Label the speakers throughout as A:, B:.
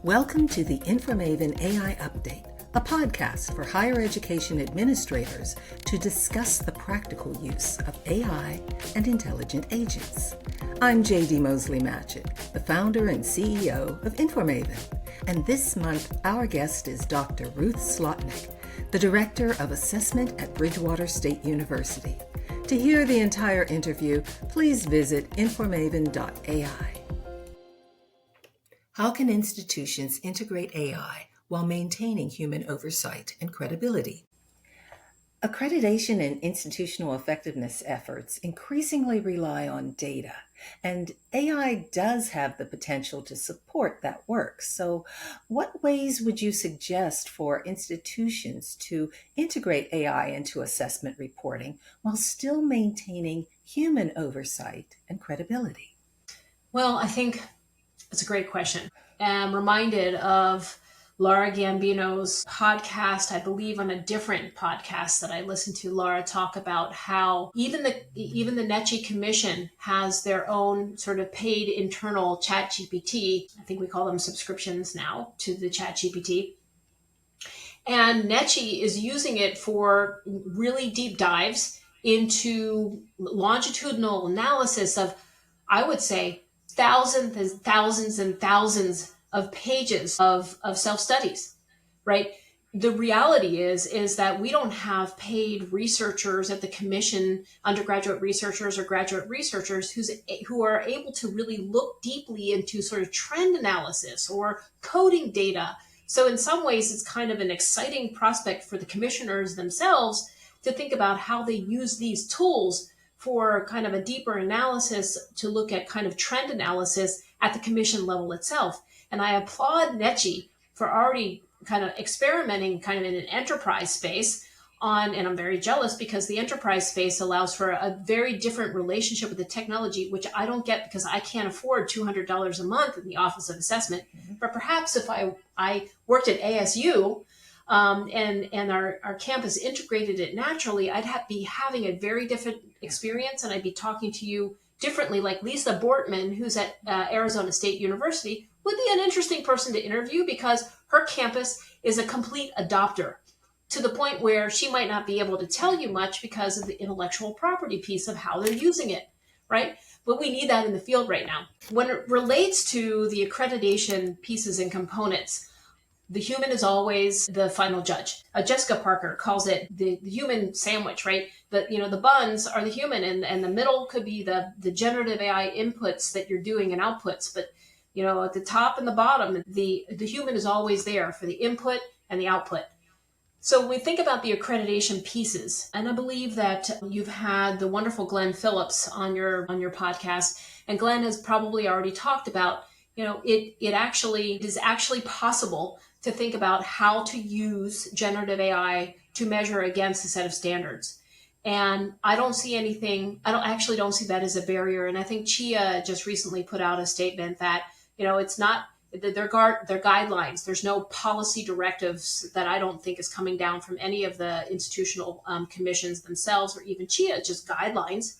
A: Welcome to the InforMaven AI Update, a podcast for higher education administrators to discuss the practical use of AI and intelligent agents. I'm JD Mosley-Matchett, the founder and CEO of InforMaven, and this month our guest is Dr. Ruth Slotnick, the Director of Assessment at Bridgewater State University. To hear the entire interview, please visit informaven.ai. How can institutions integrate AI while maintaining human oversight and credibility? Accreditation and institutional effectiveness efforts increasingly rely on data, and AI does have the potential to support that work. So, what ways would you suggest for institutions to integrate AI into assessment reporting while still maintaining human oversight and credibility?
B: Well, I think it's a great question. I'm reminded of Laura Gambino's podcast, I believe on a different podcast that I listened to Laura talk about how even the NECHI Commission has their own sort of paid internal ChatGPT. I think we call them subscriptions now to the ChatGPT. And NECHI is using it for really deep dives into longitudinal analysis of, I would say, thousands and thousands and thousands of pages of self-studies, right? The reality is that we don't have paid researchers at the commission, undergraduate researchers or graduate researchers who are able to really look deeply into sort of trend analysis or coding data. So in some ways, it's kind of an exciting prospect for the commissioners themselves to think about how they use these tools for kind of a deeper analysis to look at kind of trend analysis at the commission level itself. And I applaud NECHI for already kind of experimenting kind of in an enterprise space and I'm very jealous because the enterprise space allows for a very different relationship with the technology, which I don't get because I can't afford $200 a month in the Office of Assessment. But perhaps if I worked at ASU, and our campus integrated it naturally, I'd be having a very different experience and I'd be talking to you differently. Like Lisa Bortman, who's at Arizona State University, would be an interesting person to interview because her campus is a complete adopter to the point where she might not be able to tell you much because of the intellectual property piece of how they're using it, right? But we need that in the field right now. When it relates to the accreditation pieces and components, the human is always the final judge. Jessica Parker calls it the human sandwich, right? The buns are the human and the middle could be the generative AI inputs that you're doing and outputs. But, at the top and the bottom, the human is always there for the input and the output. So when we think about the accreditation pieces, and I believe that you've had the wonderful Glenn Phillips on your podcast, and Glenn has probably already talked about, it is actually possible to think about how to use generative AI to measure against a set of standards. And I don't see that as a barrier. And I think Chia just recently put out a statement that, it's not, their guidelines. There's no policy directives that I don't think is coming down from any of the institutional commissions themselves or even Chia, just guidelines.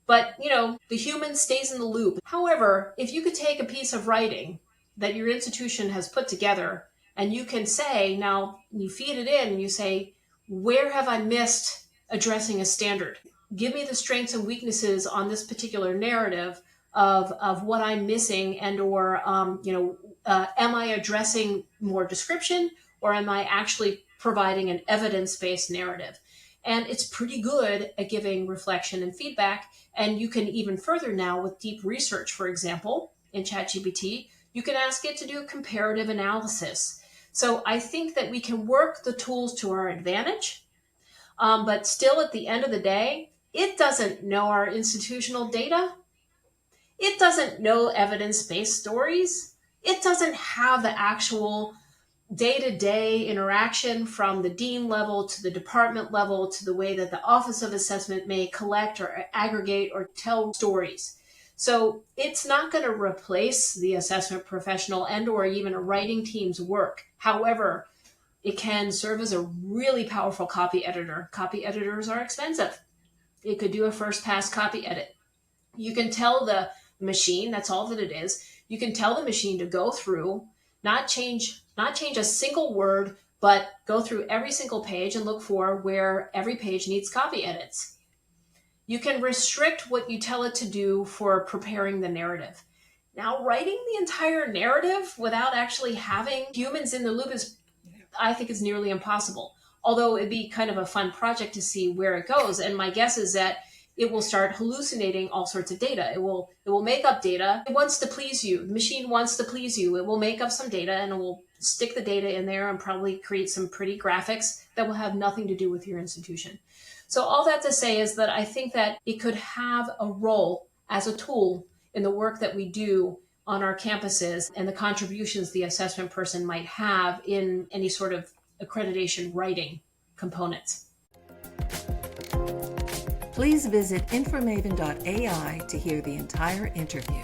B: But, the human stays in the loop. However, if you could take a piece of writing that your institution has put together and you can say, now you feed it in and you say, where have I missed addressing a standard? Give me the strengths and weaknesses on this particular narrative of what I'm missing and or, am I addressing more description or am I actually providing an evidence-based narrative? And it's pretty good at giving reflection and feedback. And you can even further now with deep research, for example, in ChatGPT, you can ask it to do comparative analysis. So I think that we can work the tools to our advantage, but still at the end of the day, it doesn't know our institutional data. It doesn't know evidence-based stories. It doesn't have the actual day-to-day interaction from the dean level to the department level to the way that the Office of Assessment may collect or aggregate or tell stories. So it's not going to replace the assessment professional and or even a writing team's work. However, it can serve as a really powerful copy editor. Copy editors are expensive. It could do a first pass copy edit. You can tell the machine, that's all that it is. You can tell the machine to go through not change a single word, but go through every single page and look for where every page needs copy edits. You can restrict what you tell it to do for preparing the narrative. Now, writing the entire narrative without actually having humans in the loop I think is nearly impossible. Although it'd be kind of a fun project to see where it goes. And my guess is that it will start hallucinating all sorts of data. It will make up data. It wants to please you. The machine wants to please you. It will make up some data and it will stick the data in there and probably create some pretty graphics that will have nothing to do with your institution. So all that to say is that I think that it could have a role as a tool in the work that we do on our campuses and the contributions the assessment person might have in any sort of accreditation writing components.
A: Please visit InforMaven.ai to hear the entire interview.